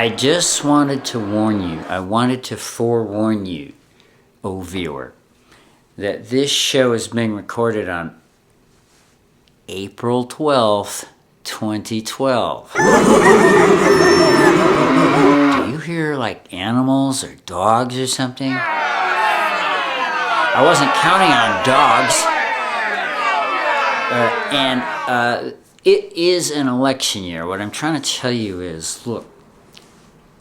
I just wanted to warn you, I wanted to forewarn you, O viewer, that this show is being recorded on April 12th, 2012. Do you hear like animals or dogs or something? I wasn't counting on dogs. It is an election year. What I'm trying to tell you is, look,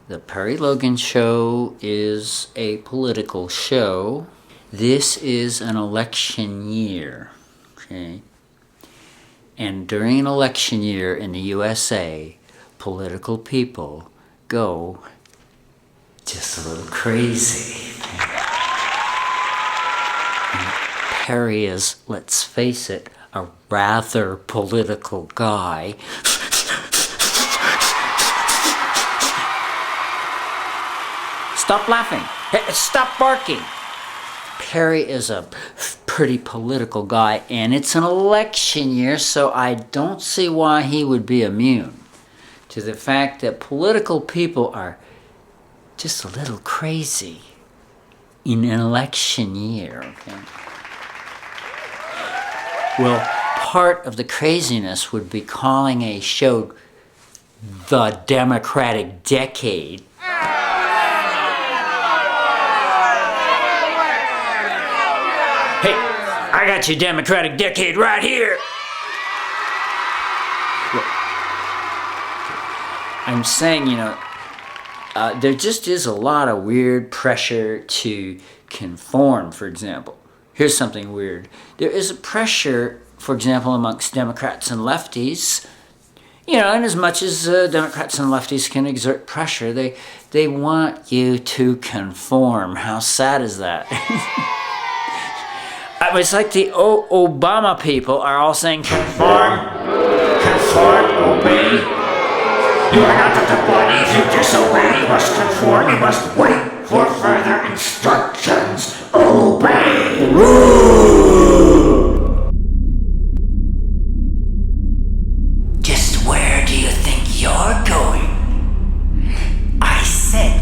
the Perry Logan Show is a political show. This is an election year, okay? And during an election year in the USA, political people go just a little crazy. And Perry is, let's face it, a rather political guy. Stop laughing. Hey, stop barking. Perry is a pretty political guy, and it's an election year, so I don't see why he would be immune to the fact that political people are just a little crazy in an election year. Okay? Well, part of the craziness would be calling a show The Democratic Decade. Hey, I got your Democratic Decade right here. I'm saying, there just is a lot of weird pressure to conform, for example. Here's something weird. There is a pressure, for example, amongst Democrats and lefties, and as much as Democrats and lefties can exert pressure, they want you to conform. How sad is that? It's like the Obama people are all saying, conform, obey. You are not the body, if you disobey, you must conform, you must wait for further instructions. Obey. Just where do you think you're going? I said,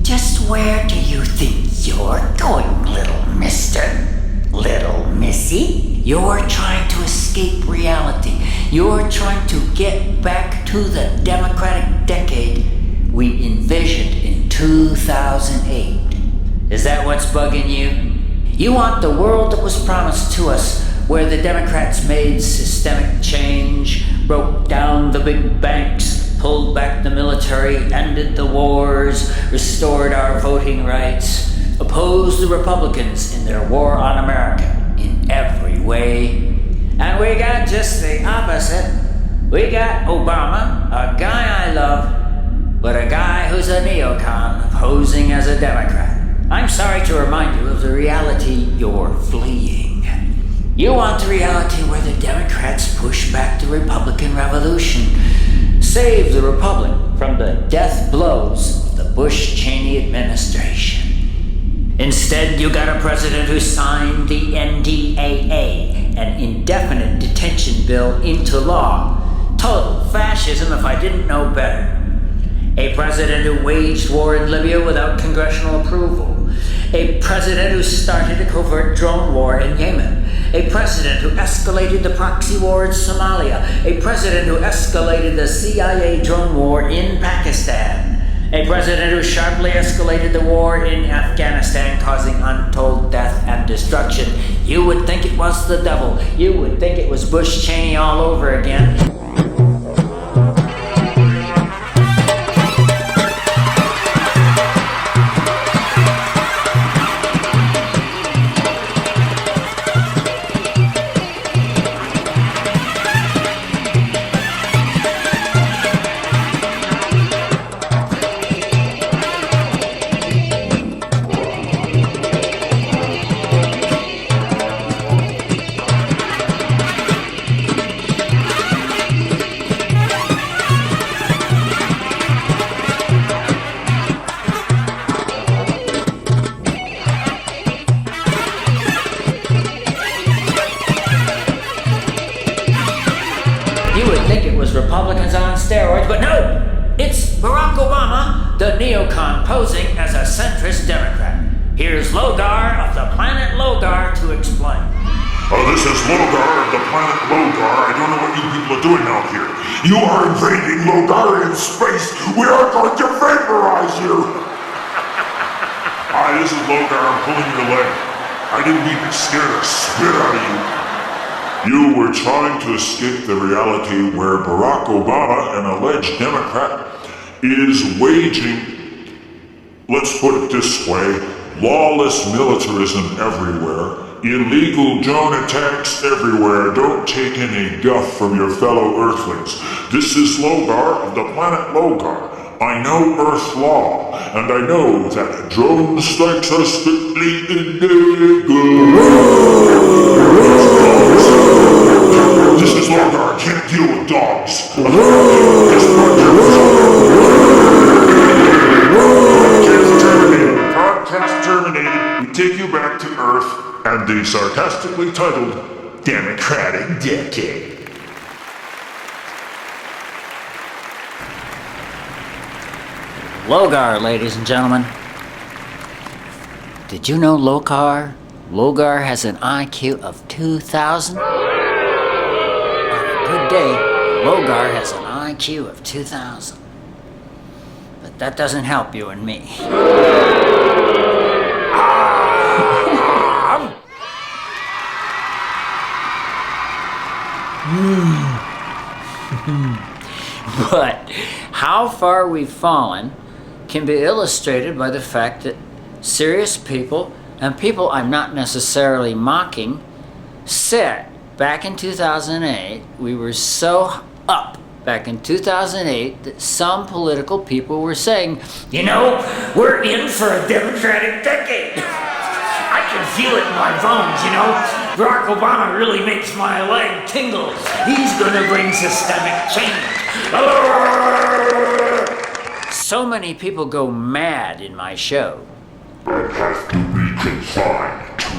just where do you think you're going, little mister? Little missy? You're trying to escape reality. You're trying to get back to to the Democratic decade we envisioned in 2008. Is that what's bugging you? You want the world that was promised to us, where the Democrats made systemic change, broke down the big banks, pulled back the military, ended the wars, restored our voting rights, opposed the Republicans in their war on America in every way. And we got just the opposite. We got Obama, a guy I love, but a guy who's a neocon posing as a Democrat. I'm sorry to remind you of the reality you're fleeing. You want the reality where the Democrats push back the Republican Revolution, save the Republic from the death blows of the Bush-Cheney administration. Instead, you got a president who signed the NDAA, an indefinite detention bill, into law. Total fascism if I didn't know better. A president who waged war in Libya without congressional approval. A president who started a covert drone war in Yemen. A president who escalated the proxy war in Somalia. A president who escalated the CIA drone war in Pakistan. A president who sharply escalated the war in Afghanistan, causing untold death and destruction. You would think it was the devil. You would think it was Bush Cheney all over again. You would think it was Republicans on steroids, but no! It's Barack Obama, the neocon posing as a centrist Democrat. Here's Logar of the planet Logar to explain. This is Logar of the planet Logar. I don't know what you people are doing out here. You are invading Logarian space. We are going to vaporize you. Hi, this is Logar. I'm pulling your leg. I didn't mean to scare the spit out of you. You were trying to escape the reality where Barack Obama, an alleged Democrat, is waging, let's put it this way, lawless militarism everywhere, illegal drone attacks everywhere. Don't take any guff from your fellow Earthlings. This is Logar of the planet Logar. I know Earth law, and I know that drone strikes are strictly illegal. This is Logar. I can't deal with dogs. Podcast terminated. We take you back to Earth and the sarcastically titled Democratic Decade. Logar, ladies and gentlemen. Did you know Logar has an IQ of 2,000? On a good day, Logar has an IQ of 2,000. But that doesn't help you and me. But how far we've fallen can be illustrated by the fact that serious people, and people I'm not necessarily mocking, said back in 2008, we were so up back in 2008 that some political people were saying, you know, we're in for a Democratic decade. I can feel it in my bones, you know. Barack Obama really makes my leg tingle. He's gonna bring systemic change. So many people go mad in my show. I have to be confined to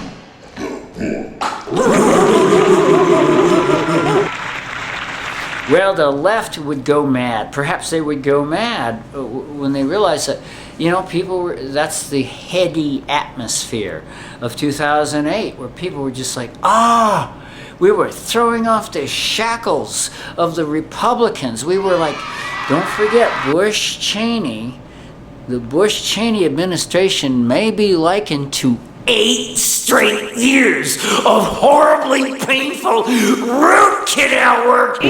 the book. Well, the left would go mad. Perhaps they would go mad when they realize that, you know, that's the heady atmosphere of 2008, where people were just like, We were throwing off the shackles of the Republicans. We were like, don't forget Bush-Cheney. The Bush-Cheney administration may be likened to 8 straight years of horribly painful root canal work.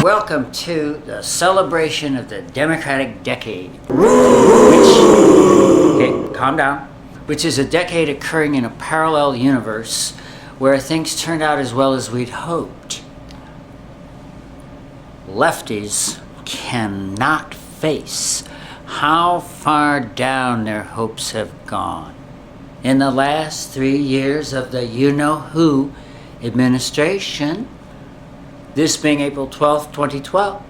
Welcome to the celebration of the Democratic Decade, calm down, which is a decade occurring in a parallel universe where things turned out as well as we'd hoped. Lefties cannot face how far down their hopes have gone. In the last 3 years of the you-know-who administration, this being April 12th, 2012.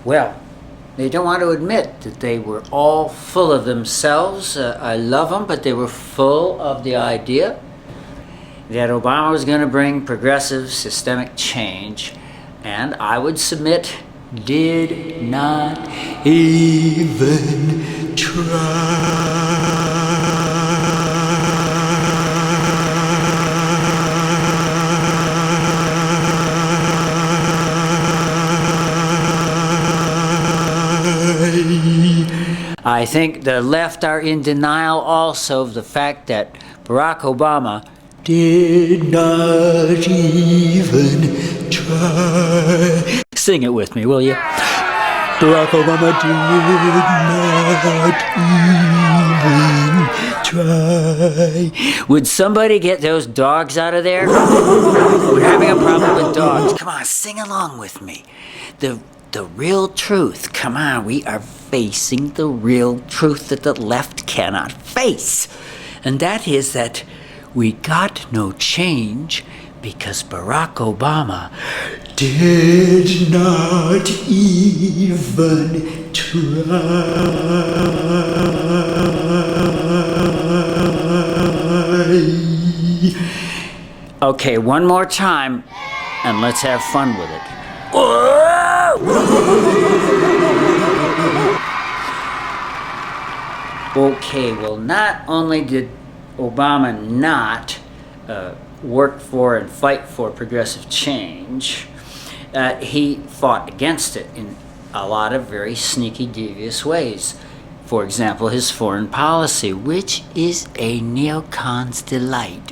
Well, they don't want to admit that they were all full of themselves. I love them, but they were full of the idea that Obama was going to bring progressive systemic change, and I would submit, did not even try. I think the left are in denial also of the fact that Barack Obama did not even try. Sing it with me, will you? Barack Obama did not even try. Would somebody get those dogs out of there? We're having a problem with dogs. Come on, sing along with me. The real truth. Come on, we are facing the real truth that the left cannot face. And that is that we got no change because Barack Obama did not even try. Okay, one more time, and let's have fun with it. Okay, well, not only did Obama not work for and fight for progressive change, he fought against it in a lot of very sneaky, devious ways. For example, his foreign policy, which is a neocon's delight,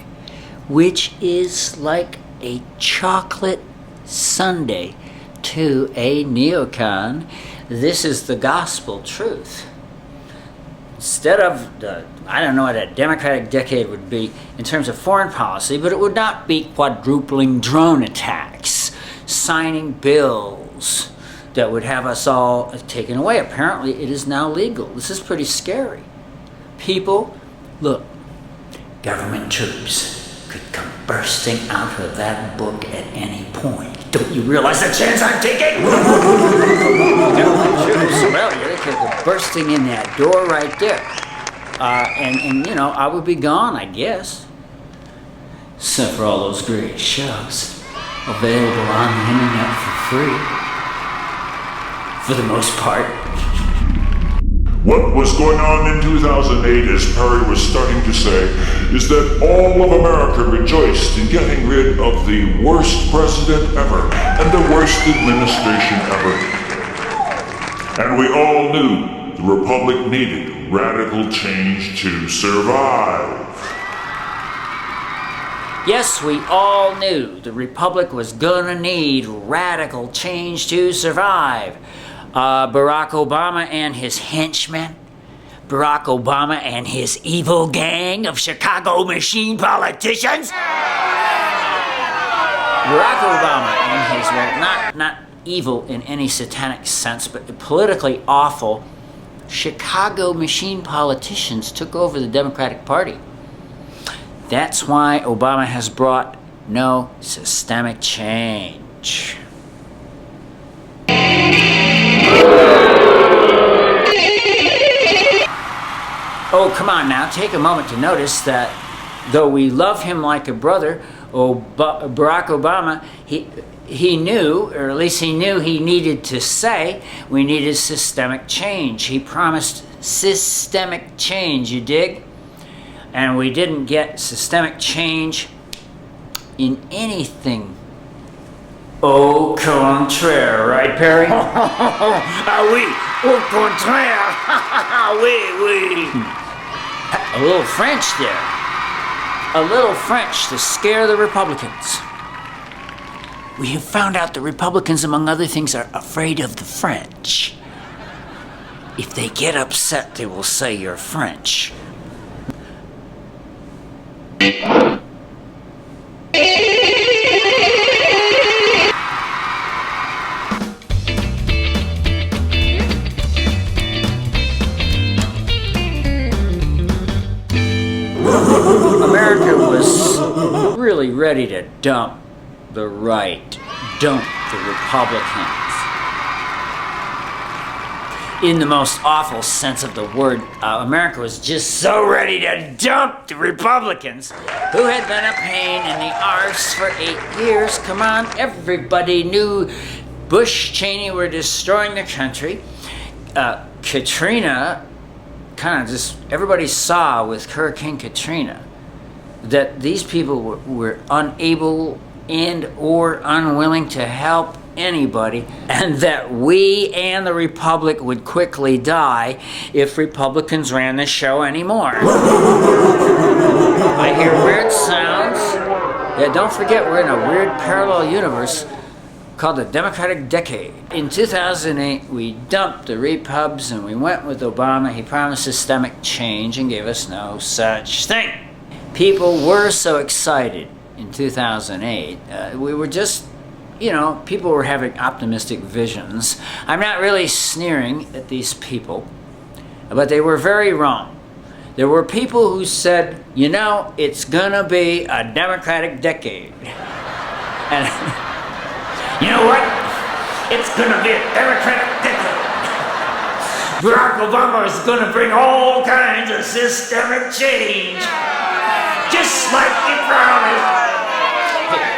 which is like a chocolate sundae to a neocon. This is the gospel truth. Instead of I don't know what a Democratic decade would be in terms of foreign policy, but it would not be quadrupling drone attacks, signing bills that would have us all taken away. Apparently, it is now legal. This is pretty scary. People, look, government troops could come bursting out of that book at any point. Don't you realize the chance I'm taking? Government troops, well, they could go bursting in that door right there. And you know, I would be gone, I guess. Except for all those great shows available on the internet for free. For the most part. What was going on in 2008, as Perry was starting to say, is that all of America rejoiced in getting rid of the worst president ever and the worst administration ever. And we all knew the Republic needed radical change to survive. Yes, we all knew the Republic was gonna need radical change to survive. Barack Obama and his henchmen Barack Obama and his evil gang of Chicago machine politicians? Barack Obama and his, well, not evil in any satanic sense, but politically awful Chicago machine politicians took over the Democratic Party. That's why Obama has brought no systemic change. Oh, come on now, take a moment to notice that though we love him like a brother, Barack Obama, he knew, or at least he knew he needed to say, we needed systemic change. He promised systemic change, you dig? And we didn't get systemic change in anything au contraire, right, Perry? Ah oui, au contraire. Oui. A little French there. A little French to scare the Republicans. We have found out the Republicans, among other things, are afraid of the French. If they get upset, they will say you're French. America was really ready to dump the right, dump the Republicans. In the most awful sense of the word, America was just so ready to dump the Republicans, who had been a pain in the arse for 8 years. Come on, everybody knew Bush, Cheney were destroying the country. Katrina, kind of just, everybody saw with Hurricane Katrina that these people were unable and or unwilling to help anybody, and that we and the Republic would quickly die if Republicans ran the show anymore. I hear weird sounds. Yeah, don't forget we're in a weird parallel universe called the Democratic Decade. In 2008, we dumped the Repubs and we went with Obama. He promised systemic change and gave us no such thing. People were so excited in 2008. We were just, people were having optimistic visions. I'm not really sneering at these people, but they were very wrong. There were people who said, it's gonna be a Democratic decade. And you know what? It's gonna be a Democratic decade. Barack Obama is gonna bring all kinds of systemic change. Just like he promised.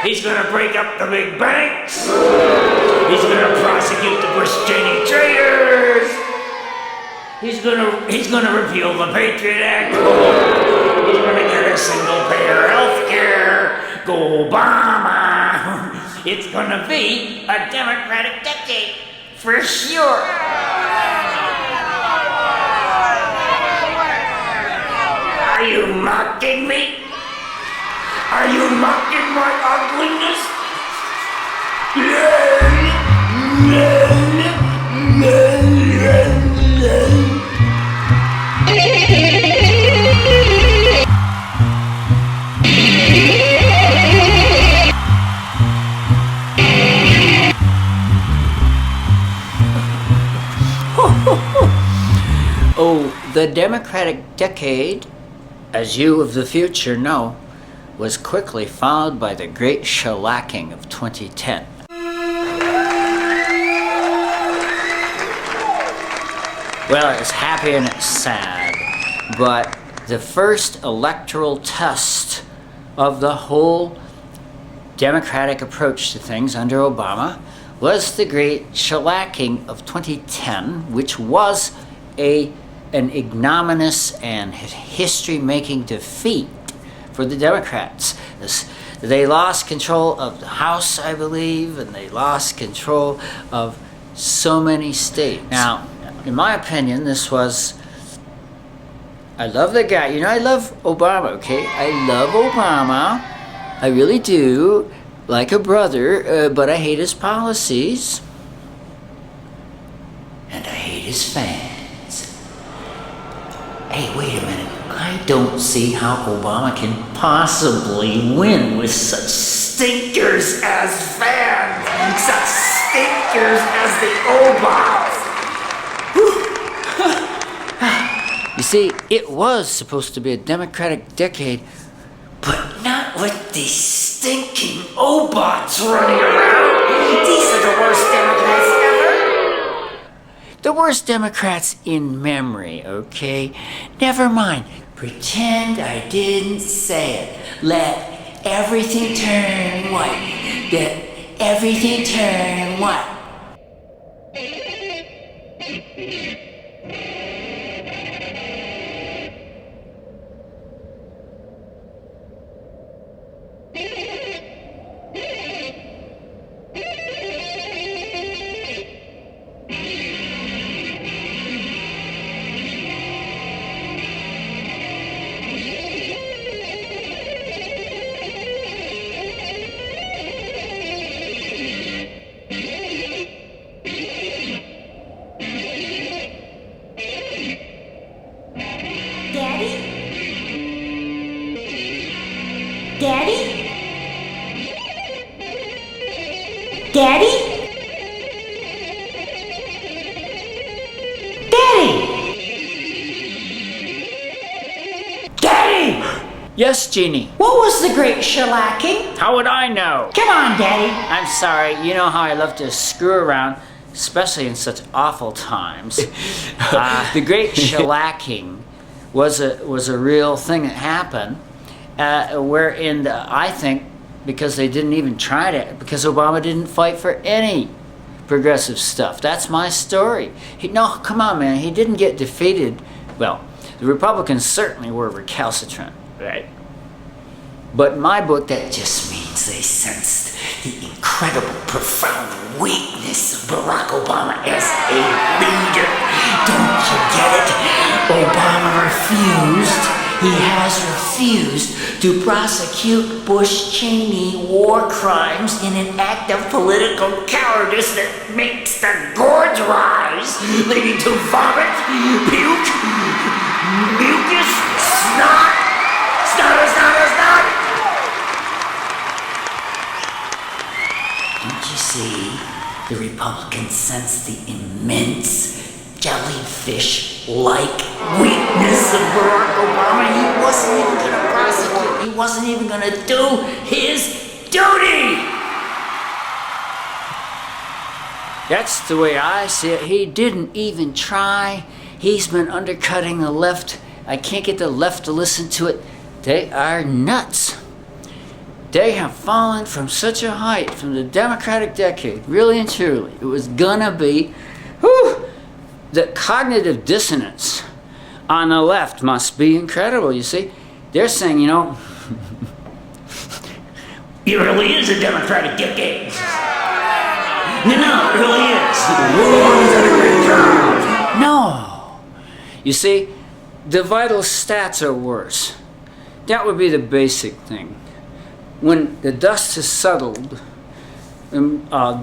He's gonna break up the big banks. He's gonna prosecute the Bush-Cheney traitors. He's gonna repeal the Patriot Act. He's gonna get a single-payer health care. Go Obama. It's gonna be a Democratic decade, for sure. Are you mocking me? Are you mocking my ugliness? Oh, the Democratic decade, as you of the future know, was quickly followed by the great shellacking of 2010. Well, it's happy and it's sad, but the first electoral test of the whole Democratic approach to things under Obama was the great shellacking of 2010, which was an ignominious and history-making defeat for the Democrats. They lost control of the House, I believe, and they lost control of so many states. Now, in my opinion, I love the guy. I love Obama, okay? I love Obama. I really do, like a brother, but I hate his policies. And I hate his fans. Hey, wait a minute. I don't see how Obama can possibly win with such stinkers as fans, such stinkers as the Obams. You see, it was supposed to be a Democratic decade, but not with these stinking Obots running around. These are the worst Democrats ever. The worst Democrats in memory, okay? Never mind. Pretend I didn't say it. Let everything turn white. Let everything turn white. Yes, Jeannie. What was the great shellacking? How would I know? Come on, Daddy. I'm sorry. You know how I love to screw around, especially in such awful times. The great shellacking was a real thing that happened, wherein I think because they didn't even try to, because Obama didn't fight for any progressive stuff. That's my story. No, come on, man. He didn't get defeated. Well, the Republicans certainly were recalcitrant. Right. But in my book, that just means they sensed the incredible, profound weakness of Barack Obama as a leader. Don't you get it? Obama he has refused to prosecute Bush-Cheney war crimes in an act of political cowardice that makes the gorge rise, leading to vomit, puke, mucus, snot. Don't you see? The Republicans sense the immense jellyfish-like weakness of Barack Obama. He wasn't even going to prosecute. He wasn't even going to do his duty. That's the way I see it. He didn't even try. He's been undercutting the left. I can't get the left to listen to it. They are nuts. They have fallen from such a height from the Democratic decade, really and truly. It was gonna be, the cognitive dissonance on the left must be incredible, you see. They're saying, it really is a Democratic decade. No, it really is. Obama's done a great job. No. You see, the vital stats are worse. That would be the basic thing. When the dust has settled,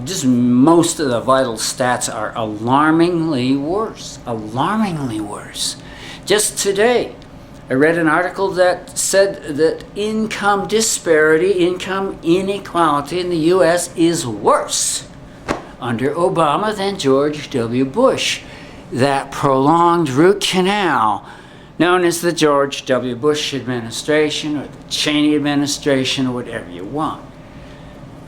just most of the vital stats are alarmingly worse. Alarmingly worse. Just today, I read an article that said that income disparity, income inequality in the U.S. is worse under Obama than George W. Bush. That prolonged root canal, known as the George W. Bush administration or the Cheney administration or whatever you want.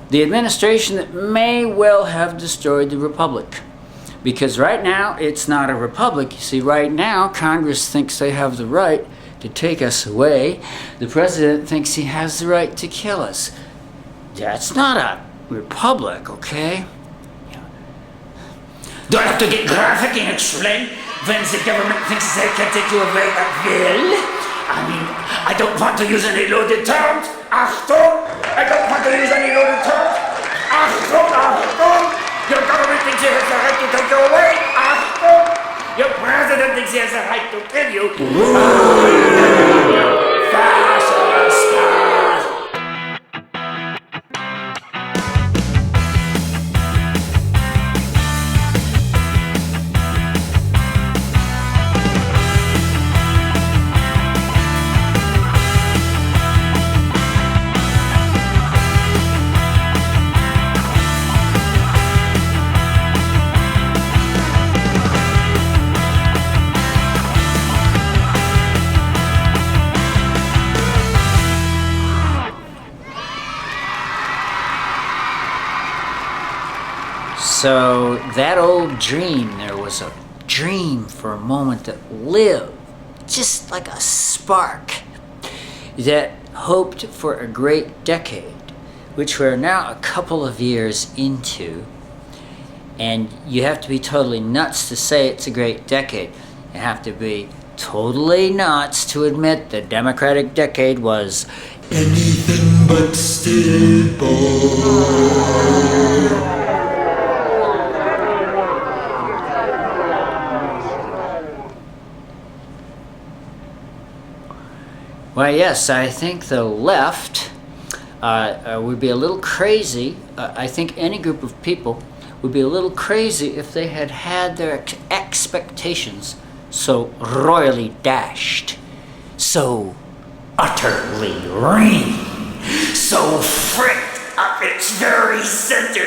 The administration that may well have destroyed the republic. Because right now, it's not a republic. You see, right now, Congress thinks they have the right to take us away. The president thinks he has the right to kill us. That's not a republic, okay? Do I have to get graphic and explain when the government thinks they can take you away at will? I mean, I don't want to use any loaded terms. Achtung! I don't want to use any loaded terms. Achtung, Achtung! Your government thinks it has the right to take you away. Achtung! Your president thinks he has the right to kill you. Fascist! So that old dream, there was a dream for a moment that lived, just like a spark, that hoped for a great decade, which we're now a couple of years into. And you have to be totally nuts to say it's a great decade. You have to be totally nuts to admit the Democratic decade was anything but stable. Well, yes, I think the left would be a little crazy. I think any group of people would be a little crazy if they had had their expectations so royally dashed, so utterly ring, so fricked up its very center.